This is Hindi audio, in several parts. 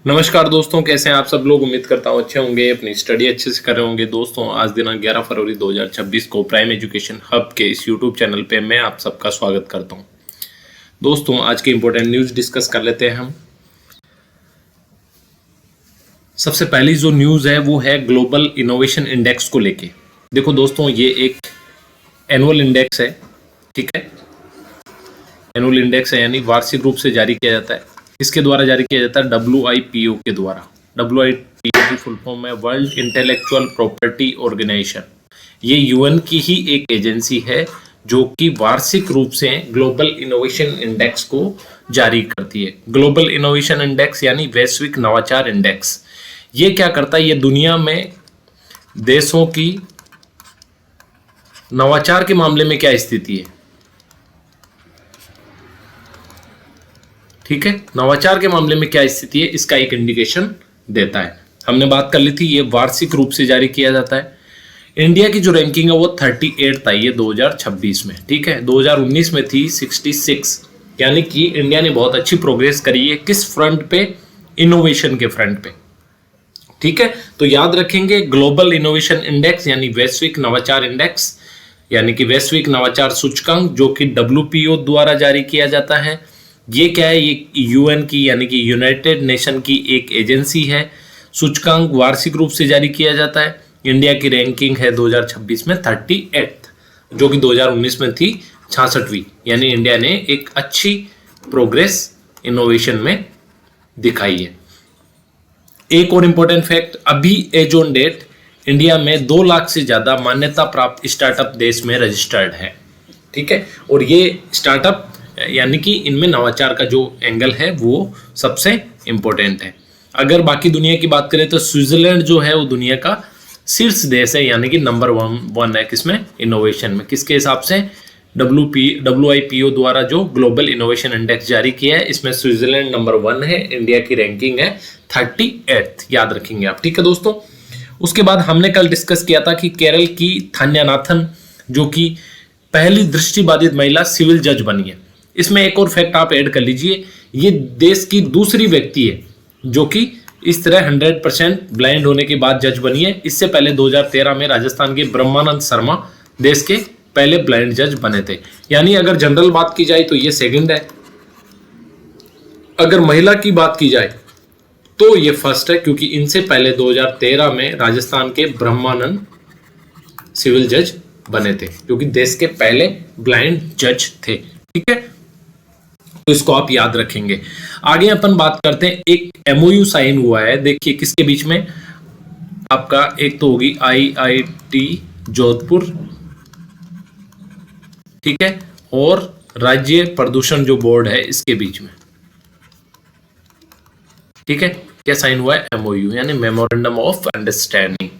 नमस्कार दोस्तों, कैसे हैं आप सब लोग। उम्मीद करता हूँ अच्छे होंगे, अपनी स्टडी अच्छे से कर रहे होंगे। दोस्तों, आज दिनांक 11 फरवरी 2026 को प्राइम एजुकेशन हब के इस यूट्यूब चैनल पे मैं आप सबका स्वागत करता हूँ। दोस्तों, आज की इंपॉर्टेंट न्यूज़ डिस्कस कर लेते हैं हम। सबसे पहली जो न्यूज़ है वो है ग्लोबल इनोवेशन इंडेक्स को लेके। देखो दोस्तों, ये एक एनुअल इंडेक्स है, ठीक है। एनुअल इंडेक्स है यानी वार्षिक रूप से जारी किया जाता है। इसके द्वारा जारी किया जाता है WIPO के द्वारा। WIPO की फुल फॉर्म है वर्ल्ड इंटेलेक्चुअल प्रॉपर्टी ऑर्गेनाइजेशन। ये UN की ही एक एजेंसी है जो कि वार्षिक रूप से ग्लोबल इनोवेशन इंडेक्स को जारी करती है। ग्लोबल इनोवेशन इंडेक्स यानी वैश्विक नवाचार इंडेक्स, ये क्या करता है? ये दुनिया में देशों की नवाचार के मामले में क्या स्थिति है, ठीक है, नवाचार के मामले में क्या स्थिति है, इसका एक इंडिकेशन देता है। हमने बात कर ली थी, ये वार्षिक रूप से जारी किया जाता है। इंडिया की जो रैंकिंग है वो 38 था ये 2026 में, ठीक है। 2019 में थी 66, यानी कि इंडिया ने बहुत अच्छी प्रोग्रेस करी है। किस फ्रंट पे? इनोवेशन के फ्रंट पे, ठीक है। तो याद रखेंगे ग्लोबल इनोवेशन इंडेक्स यानी वैश्विक नवाचार इंडेक्स, यानी कि वैश्विक नवाचार सूचकांक, जो कि WPO द्वारा जारी किया जाता है। ये क्या है? ये UN की यानी कि यूनाइटेड नेशन की एक एजेंसी है। सूचकांक वार्षिक रूप से जारी किया जाता है। इंडिया की रैंकिंग है 2026 में 38, जो कि 2019 में थी 66वीं, यानी इंडिया ने एक अच्छी प्रोग्रेस इनोवेशन में दिखाई है। एक और इंपॉर्टेंट फैक्ट, अभी एज ऑन डेट इंडिया में 2 लाख से ज्यादा मान्यता प्राप्त स्टार्टअप देश में रजिस्टर्ड है, ठीक है। और ये स्टार्टअप यानी कि इनमें नवाचार का जो एंगल है वो सबसे इंपॉर्टेंट है। अगर बाकी दुनिया की बात करें तो स्विट्जरलैंड जो है वो दुनिया का शीर्ष देश है, यानी कि नंबर वन है। किसमें? इनोवेशन में। किसके हिसाब से? WIPO द्वारा जो ग्लोबल इनोवेशन इंडेक्स जारी किया है, इसमें स्विट्जरलैंड नंबर 1 है। इंडिया की रैंकिंग है 38, याद रखेंगे आप, ठीक है दोस्तों। उसके बाद हमने कल डिस्कस किया था कि केरल की थान्यानाथन, जो कि पहली दृष्टिबाधित महिला सिविल जज बनी है। इसमें एक और फैक्ट आप ऐड कर लीजिए, ये देश की दूसरी व्यक्ति है जो कि इस तरह 100% ब्लाइंड होने के बाद जज बनी है। इससे पहले 2013 में राजस्थान के ब्रह्मानंद शर्मा देश के पहले ब्लाइंड जज बने थे। यानी अगर जनरल बात की जाए तो ये सेकंड है, अगर महिला की बात की जाए तो ये फर्स्ट है, क्योंकि इनसे पहले 2013 में राजस्थान के ब्रह्मानंद सिविल जज बने थे, जो कि देश के पहले ब्लाइंड जज थे, ठीक है। तो इसको आप याद रखेंगे। आगे अपन बात करते हैं, एक MOU साइन हुआ है। देखिए किसके बीच में? आपका एक तो होगी IIT जोधपुर, ठीक है, और राज्य प्रदूषण जो बोर्ड है इसके बीच में, ठीक है। क्या साइन हुआ है? MOU यानी मेमोरेंडम ऑफ अंडरस्टैंडिंग।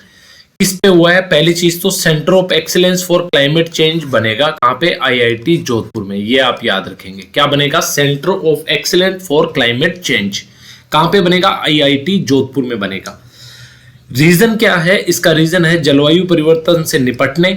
किस पे हुआ है? पहली चीज तो centre of excellence for climate change बनेगा कहां पे? IIT जोधपुर में। ये आप याद रखेंगे, क्या बनेगा? Centre of excellence for climate change कहां पे बनेगा? IIT जोधपुर में बनेगा। रीजन क्या है इसका? रीजन है जलवायु परिवर्तन से निपटने,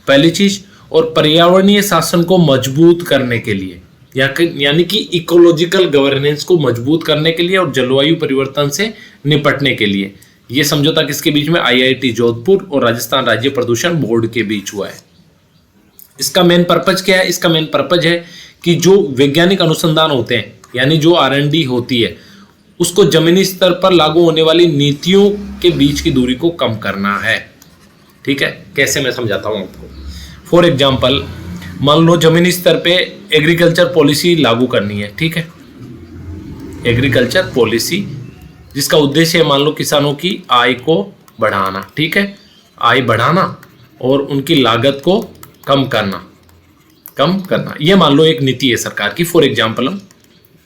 पहली चीज, और पर्यावरणीय शासन को मजबूत करने के लिए, यानी कि इकोलॉजिकल गवर्नेंस को मजबूत करने के लिए और जलवायु परिवर्तन से निपटने के लिए। ये समझौता किसके बीच में? IIT जोधपुर और राजस्थान राज्य प्रदूषण बोर्ड के बीच हुआ है। इसका मेन पर्पज क्या है? इसका मेन पर्पज है कि जो वैज्ञानिक अनुसंधान होते हैं, यानी जो R&D होती है, उसको जमीनी स्तर पर लागू होने वाली नीतियों के बीच की दूरी को कम करना है, ठीक है। कैसे? मैं समझाता हूं आपको। फॉर एग्जाम्पल, मान लो जमीनी स्तर पे एग्रीकल्चर पॉलिसी लागू करनी है, ठीक है। एग्रीकल्चर पॉलिसी जिसका उद्देश्य है मान लो किसानों की आय को बढ़ाना, ठीक है, आय बढ़ाना और उनकी लागत को कम करना, ये मान लो एक नीति है सरकार की, फॉर एग्जांपल हम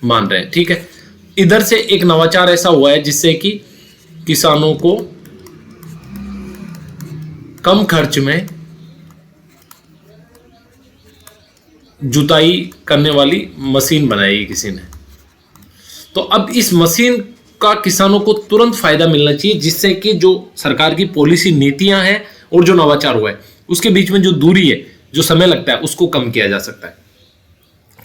मान रहे हैं, ठीक है। इधर से एक नवाचार ऐसा हुआ है जिससे कि किसानों को कम खर्च में जुताई करने वाली मशीन बनाई किसी ने। तो अब इस मशीन का किसानों को तुरंत फायदा मिलना चाहिए, जिससे कि जो सरकार की पॉलिसी नीतियां हैं और जो नवाचार हुआ है उसके बीच में जो दूरी है, जो समय लगता है, उसको कम किया जा सकता है।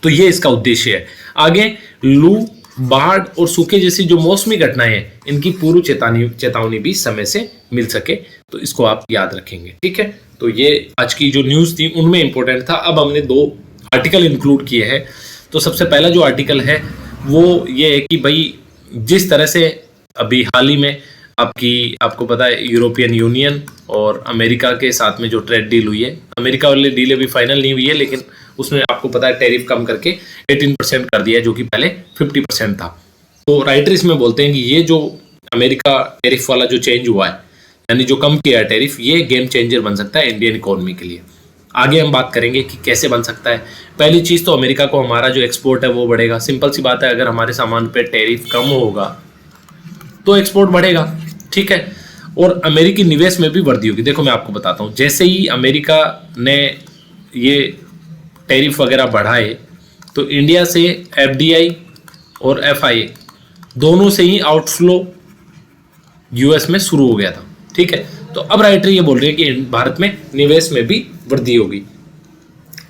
तो ये इसका उद्देश्य है। आगे लू बाढ़ और सूखे जैसी जो मौसमी घटनाएं हैं, इनकी पूर्व चेतावनी भी समय से मिल सके, तो इसको आप याद रखेंगे। ठीक है, तो ये आज की जो न्यूज़ थी उनमें इंपॉर्टेंट था। अब हमने 2 आर्टिकल इंक्लूड किए हैं। तो सबसे पहला जो आर्टिकल है वो ये है कि भाई जिस तरह से अभी हाल ही में आपको पता है यूरोपियन यूनियन और अमेरिका के साथ में जो ट्रेड डील हुई है, अमेरिका वाली डील अभी फाइनल नहीं हुई है, लेकिन उसने आपको पता है टैरिफ कम करके 18% कर दिया है, जो कि पहले 50% था। तो राइटर इसमें बोलते हैं कि ये जो अमेरिका टैरिफ वाला जो चेंज हुआ है, यानी जो कम किया है टैरिफ, ये गेम चेंजर बन सकता है इंडियन इकोनॉमी के लिए। आगे हम बात करेंगे कि कैसे बन सकता है। पहली चीज़ तो अमेरिका को हमारा जो एक्सपोर्ट है वो बढ़ेगा। सिंपल सी बात है, अगर हमारे सामान पे टैरिफ कम होगा तो एक्सपोर्ट बढ़ेगा। ठीक है, और अमेरिकी निवेश में भी वृद्धि होगी। देखो मैं आपको बताता हूँ, जैसे ही अमेरिका ने ये टैरिफ वगैरह बढ़ाए तो इंडिया से FDI और FIA दोनों से ही आउटफ्लो US में शुरू हो गया था। ठीक है, तो अब राइटर ये बोल रहे हैं कि भारत में निवेश में भी वृद्धि होगी।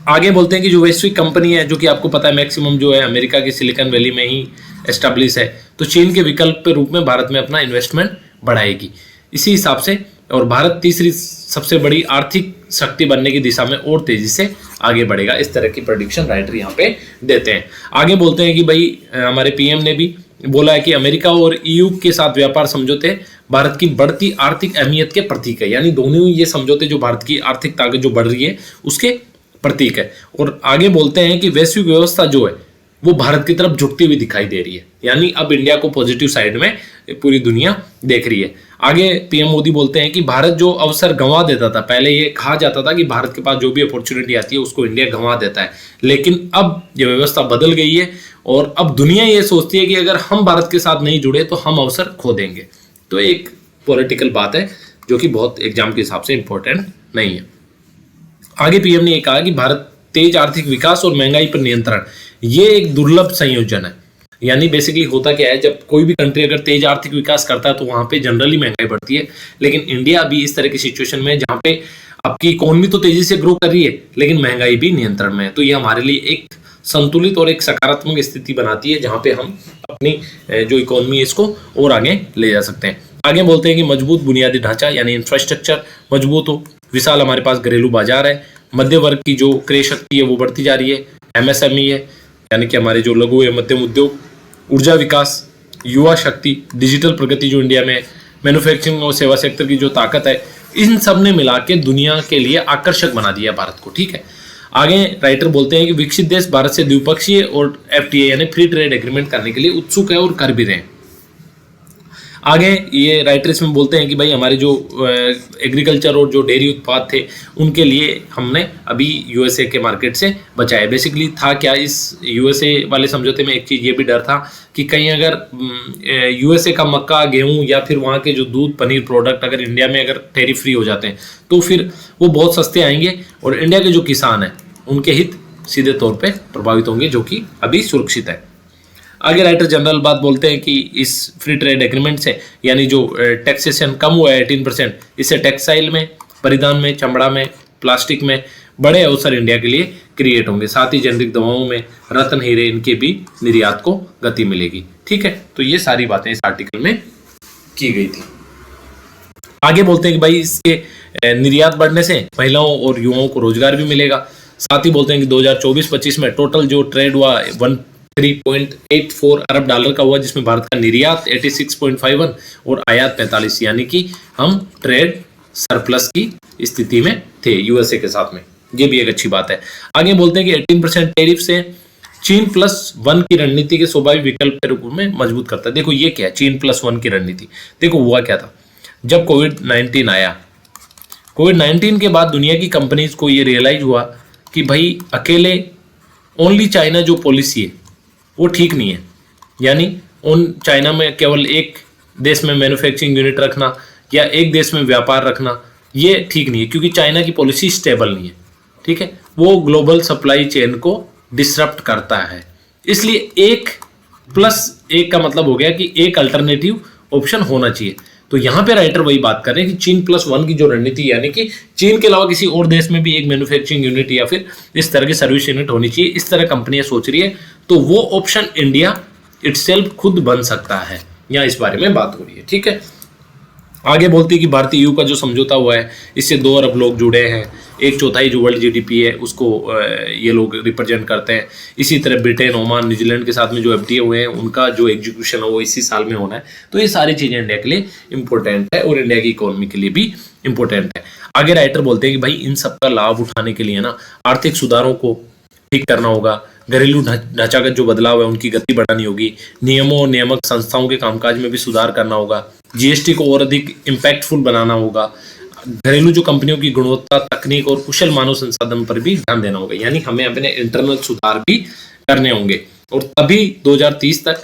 आगे बोलते हैं कि जो वैश्विक कंपनी है, जो कि आपको पता है मैक्सिमम जो है अमेरिका की सिलिकॉन वैली में ही एस्टेब्लिश है, तो चीन के विकल्प के रूप में भारत में अपना इन्वेस्टमेंट बढ़ाएगी। इसी हिसाब से और भारत तीसरी सबसे बड़ी आर्थिक शक्ति बनने की दिशा में और तेजी से आगे बढ़ेगा। इस तरह की प्रेडिक्शन राइटर यहाँ पे देते हैं। आगे बोलते हैं कि भाई हमारे PM ने भी बोला है कि अमेरिका और EU के साथ व्यापार समझौते भारत की बढ़ती आर्थिक अहमियत के प्रतीक है। यानी दोनों ये समझौते जो भारत की आर्थिक ताकत जो बढ़ रही है उसके प्रतीक है। और आगे बोलते हैं कि वैश्विक व्यवस्था जो है वो भारत की तरफ झुकती हुई दिखाई दे रही है। यानी अब इंडिया को पॉजिटिव साइड में पूरी दुनिया देख रही है। आगे PM मोदी बोलते हैं कि भारत जो अवसर गंवा देता था, पहले ये कहा जाता था कि भारत के पास जो भी अपॉर्चुनिटी आती है उसको इंडिया गंवा देता है, लेकिन अब ये व्यवस्था बदल गई है और अब दुनिया ये सोचती है कि अगर हम भारत के साथ नहीं जुड़े तो हम अवसर खो देंगे। तो एक पॉलिटिकल बात है जो कि बहुत एग्जाम के हिसाब से इंपॉर्टेंट नहीं है। आगे PM ने ये कहा कि भारत तेज आर्थिक विकास और महंगाई पर नियंत्रण, ये एक दुर्लभ संयोजन है। यानी बेसिकली होता क्या है, जब कोई भी कंट्री अगर तेज आर्थिक विकास करता है तो वहां पे जनरली महंगाई बढ़ती है, लेकिन इंडिया अभी इस तरह की सिचुएशन में जहां पे आपकी इकोनॉमी तो तेजी से ग्रो कर रही है लेकिन महंगाई भी नियंत्रण में है। तो ये हमारे लिए एक संतुलित और एक सकारात्मक स्थिति बनाती है जहां पे हम अपनी जो इकोनॉमी है इसको और आगे ले जा सकते हैं। आगे बोलते हैं कि मजबूत बुनियादी ढांचा यानी इंफ्रास्ट्रक्चर मजबूत हो, विशाल हमारे पास घरेलू बाजार है, मध्य वर्ग की जो क्रय शक्ति है वो बढ़ती जा रही है, MSME है यानी कि हमारे जो लघु एवं मध्यम उद्योग, ऊर्जा विकास, युवा शक्ति, डिजिटल प्रगति जो इंडिया में, मैन्युफैक्चरिंग और सेवा सेक्टर की जो ताकत है, इन सब ने मिला के दुनिया के लिए आकर्षक बना दिया भारत को। ठीक है, आगे राइटर बोलते हैं कि विकसित देश भारत से द्विपक्षीय और FTA यानी फ्री ट्रेड एग्रीमेंट करने के लिए उत्सुक है और कर भी रहे हैं। आगे ये राइटर इसमें बोलते हैं कि भाई हमारे जो एग्रीकल्चर और जो डेयरी उत्पाद थे उनके लिए हमने अभी USA के मार्केट से बचाया। बेसिकली था क्या, इस USA वाले समझौते में एक चीज़ ये भी डर था कि कहीं अगर USA का मक्का, गेहूं या फिर वहाँ के जो दूध पनीर प्रोडक्ट अगर इंडिया में अगर टैरिफ फ्री हो जाते हैं तो फिर वो बहुत सस्ते आएंगे और इंडिया के जो किसान हैं उनके हित सीधे तौर पर प्रभावित होंगे, जो कि अभी सुरक्षित है। आगे राइटर जनरल बात बोलते हैं कि इस फ्री ट्रेड एग्रीमेंट से यानी जो टैक्सेशन कम हुआ है 18%, इससे टेक्सटाइल में, परिधान में, चमड़ा में, प्लास्टिक में बड़े अवसर इंडिया के लिए क्रिएट होंगे। साथ ही जेनरिक दवाओं में, रत्न हीरे, इनके भी निर्यात को गति मिलेगी। ठीक है, तो ये सारी बातें इस आर्टिकल में की गई थी। आगे बोलते हैं कि भाई इसके निर्यात बढ़ने से महिलाओं और युवाओं को रोजगार भी मिलेगा। साथ ही बोलते हैं कि 2024-25 में टोटल जो ट्रेड हुआ 3.84 अरब डॉलर का हुआ, जिसमें भारत का निर्यात 86.51 और आयात 45, यानी कि हम ट्रेड सरप्लस की स्थिति में थे USA के साथ में। ये भी एक अच्छी बात है। आगे बोलते हैं कि 18% टैरिफ से चीन +1 की रणनीति के स्वाभाविक विकल्प के रूप में मजबूत करता है। देखो ये क्या है चीन +1 की रणनीति। देखो हुआ क्या था, जब कोविड-19 आया, कोविड-19 के बाद दुनिया की कंपनीज को ये रियलाइज हुआ कि भाई अकेले ओनली चाइना जो पॉलिसी है वो ठीक नहीं है। यानी चाइना में केवल एक देश में मैन्युफैक्चरिंग यूनिट रखना या एक देश में व्यापार रखना ये ठीक नहीं है, क्योंकि चाइना की पॉलिसी स्टेबल नहीं है। ठीक है, वो ग्लोबल सप्लाई चेन को डिसरप्ट करता है। इसलिए 1+1 का मतलब हो गया कि एक अल्टरनेटिव ऑप्शन होना चाहिए। तो यहाँ पे राइटर वही बात कर रहे हैं कि चीन +1 की जो रणनीति, यानी कि चीन के अलावा किसी और देश में भी एक मैन्युफैक्चरिंग यूनिट या फिर इस तरह की सर्विस यूनिट होनी चाहिए, इस तरह कंपनियां सोच रही है। तो वो ऑप्शन इंडिया इटसेल्फ खुद बन सकता है, यहाँ इस बारे में बात हो रही है। ठीक है, आगे बोलती है कि भारतीय EU का जो समझौता हुआ है इससे 2 अरब लोग जुड़े हैं, 1/4 जो वर्ल्ड GDP है उसको ये लोग रिप्रेजेंट करते हैं। इसी तरह ब्रिटेन, ओमान, न्यूजीलैंड के साथ में जो FTA हुए हैं उनका जो एग्जीक्यूशन है वो इसी साल में होना है। तो ये सारी चीज़ें इंडिया के लिए इंपॉर्टेंट है और इंडिया की इकोनॉमी के लिए भी इंपॉर्टेंट है। आगे राइटर बोलते हैं कि भाई इन सब का लाभ उठाने के लिए ना आर्थिक सुधारों को ठीक करना होगा, घरेलू ढांचागत जो बदलाव है उनकी गति बढ़ानी होगी, नियमों और नियामक संस्थाओं के कामकाज में भी सुधार करना होगा, GST को और अधिक इम्पैक्टफुल बनाना होगा, घरेलू जो कंपनियों की गुणवत्ता, तकनीक और कुशल मानव संसाधन पर भी ध्यान देना होगा। यानी हमें अपने इंटरनल सुधार भी करने होंगे और तभी 2030 तक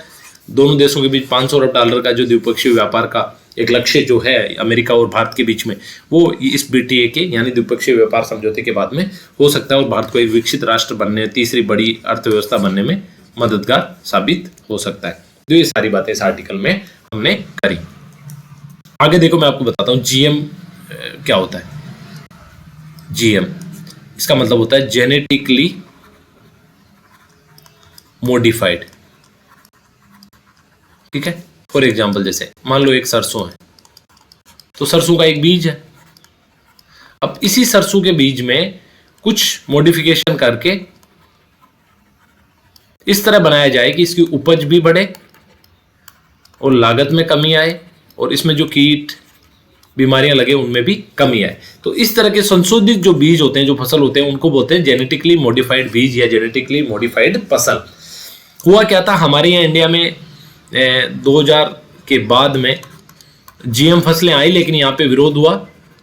दोनों देशों के बीच $500 अरब का जो द्विपक्षीय व्यापार का एक लक्ष्य जो है अमेरिका और भारत के बीच में, वो इस BTA के यानी द्विपक्षीय व्यापार समझौते के बाद में हो सकता है और भारत को एक विकसित राष्ट्र बनने, तीसरी बड़ी अर्थव्यवस्था बनने में मददगार साबित हो सकता है। तो ये सारी बातें इस आर्टिकल में हमने करी। आगे देखो, मैं आपको बताता हूँ GM क्या होता है। GM इसका मतलब होता है जेनेटिकली मॉडिफाइड। ठीक है, फॉर एग्जाम्पल जैसे मान लो एक सरसों है, तो सरसों का एक बीज है। अब इसी सरसों के बीज में कुछ मॉडिफिकेशन करके इस तरह बनाया जाए कि इसकी उपज भी बढ़े और लागत में कमी आए और इसमें जो कीट बीमारियां लगे उनमें भी कमी आए। तो इस तरह के संशोधित जो बीज होते हैं, जो फसल होते हैं, उनको बोलते हैं जेनेटिकली मॉडिफाइड बीज या जेनेटिकली मॉडिफाइड फसल। हुआ क्या था, हमारे यहाँ इंडिया में 2000 के बाद में GM फसलें आई, लेकिन यहाँ पे विरोध हुआ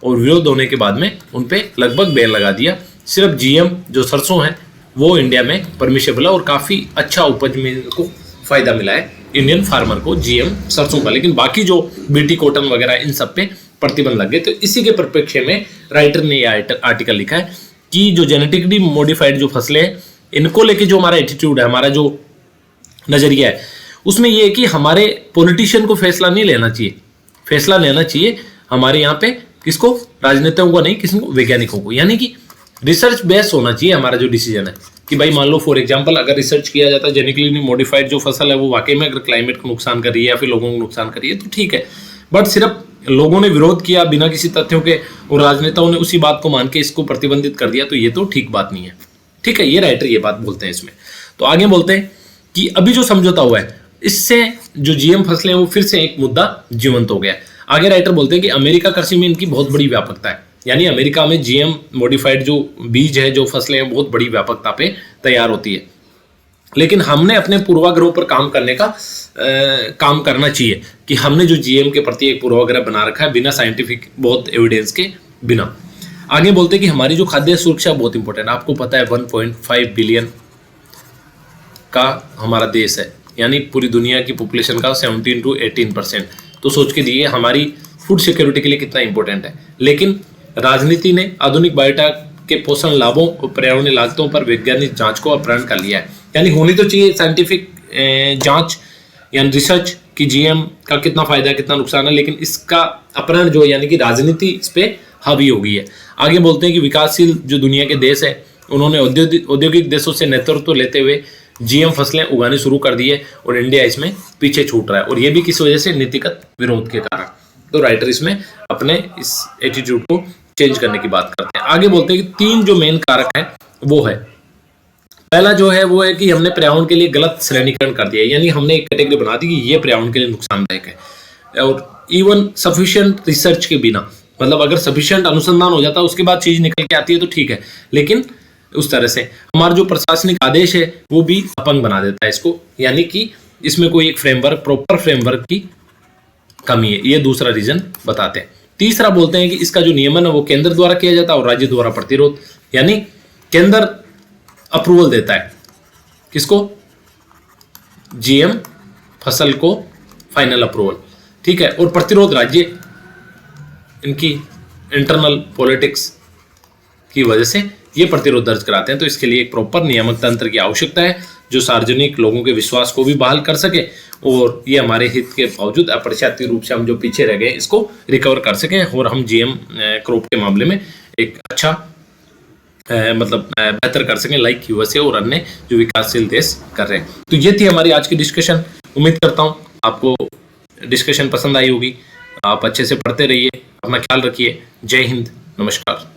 और विरोध होने के बाद में उन पे लगभग बैन लगा दिया। सिर्फ GM जो सरसों है वो इंडिया में परमिशेबल है और काफ़ी अच्छा उपज में को फायदा मिला है इंडियन फार्मर को GM सरसों का, लेकिन बाकी जो BT कॉटन वगैरह इन सब पे प्रतिबंध लग गए। तो इसी के परिप्रेक्ष्य में राइटर ने यह आर्टिकल लिखा है कि जो जेनेटिकली मॉडिफाइड जो फसलें हैं इनको लेके जो हमारा एटीट्यूड है, हमारा जो नजरिया है, उसमें यह है कि हमारे पॉलिटिशियन को फैसला नहीं लेना चाहिए, फैसला लेना चाहिए हमारे यहाँ पे किसको, राजनेताओं को नहीं, किसी वैज्ञानिकों को। यानी कि रिसर्च बेस्ड होना चाहिए हमारा जो डिसीजन है कि भाई मान लो फॉर एग्जांपल अगर रिसर्च किया जाता है जेनेटिकली मॉडिफाइड जो फसल है वो वाकई में अगर क्लाइमेट को नुकसान कर रही है या फिर लोगों को नुकसान कर रही है तो ठीक है, बट सिर्फ लोगों ने विरोध किया बिना किसी तथ्यों के और राजनेताओं ने उसी बात को मान के इसको प्रतिबंधित कर दिया, तो ये तो ठीक बात नहीं है। ठीक है, ये राइटर ये बात बोलते हैं इसमें। तो आगे बोलते हैं कि अभी जो समझौता हुआ है इससे जो GM फसलें हैं वो फिर से एक मुद्दा जीवंत हो गया है। आगे राइटर बोलते हैं कि अमेरिका कृषि में इनकी बहुत बड़ी व्यापकता है, यानी अमेरिका में GM मॉडिफाइड जो बीज है, जो फसलें हैं, बहुत बड़ी व्यापकता पे तैयार होती है। लेकिन हमने अपने पूर्वाग्रहों पर काम करने का काम करना चाहिए कि हमने जो GM के प्रति एक पूर्वाग्रह बना रखा है बिना साइंटिफिक बहुत एविडेंस के बिना। आगे बोलते हैं कि हमारी जो खाद्य सुरक्षा बहुत इंपॉर्टेंट है। आपको पता है 1.5 बिलियन का हमारा देश है, यानी पूरी दुनिया की पॉपुलेशन का 17 to 18%। तो सोच के दिए हमारी फूड सिक्योरिटी के लिए कितना इंपॉर्टेंट है। लेकिन राजनीति ने आधुनिक बायोटेक के पोषण लाभों और पर्यावरणीय लागतों पर वैज्ञानिक जांच को अपहरण कर लिया है। यानी होनी तो चाहिए साइंटिफिक जांच यानी रिसर्च कि GM का कितना फायदा है, कितना नुकसान है, लेकिन इसका अपहरण जो यानी कि राजनीति इस पे हावी हो गई है। आगे बोलते हैं कि विकासशील जो दुनिया के देश है उन्होंने औद्योगिक देशों से नेतृत्व लेते हुए GM फसलें उगानी शुरू कर दी है और इंडिया इसमें पीछे छूट रहा है, और ये भी किस वजह से, नीतिगत विरोध के कारण। तो राइटर इसमें अपने इस एटीट्यूड को चेंज करने की बात करते हैं। आगे बोलते हैं कि 3 जो मेन कारक है वो है, पहला जो है वो है कि हमने पर्यावरण के लिए गलत श्रेणीकरण कर दिया, यानी हमने एक कैटेगरी बना दी कि ये पर्यावरण के लिए नुकसानदायक है। और इवन सफिशिएंट रिसर्च के बिना, मतलब अगर सफिशिएंट अनुसंधान हो जाता है उसके बाद चीज निकल के आती है तो ठीक है, लेकिन उस तरह से हमारा जो प्रशासनिक आदेश है वो भी अपंग बना देता है इसको, यानी कि इसमें कोई एक फ्रेमवर्क, प्रॉपर फ्रेमवर्क की कमी है। ये दूसरा रीजन बताते हैं। तीसरा बोलते हैं कि इसका जो नियमन है वो केंद्र द्वारा किया जाता है और राज्य द्वारा प्रतिरोध, यानी केंद्र अप्रूवल देता है किसको, GM फसल को फाइनल अप्रूवल, ठीक है, और प्रतिरोध राज्य इनकी इंटरनल पॉलिटिक्स की वजह से ये प्रतिरोध दर्ज कराते हैं। तो इसके लिए एक प्रॉपर नियामक तंत्र की आवश्यकता है जो सार्वजनिक लोगों के विश्वास को भी बहाल कर सके और ये हमारे हित के बावजूद अप्रत्याशित रूप से हम जो पीछे रह गए इसको रिकवर कर सकें और हम GM क्रॉप के मामले में एक अच्छा मतलब बेहतर कर सकें, लाइक यूएसए और अन्य जो विकासशील देश कर रहे हैं। तो ये थी हमारी आज की डिस्कशन। उम्मीद करता हूँ आपको डिस्कशन पसंद आई होगी। आप अच्छे से पढ़ते रहिए, अपना ख्याल रखिए। जय हिंद, नमस्कार।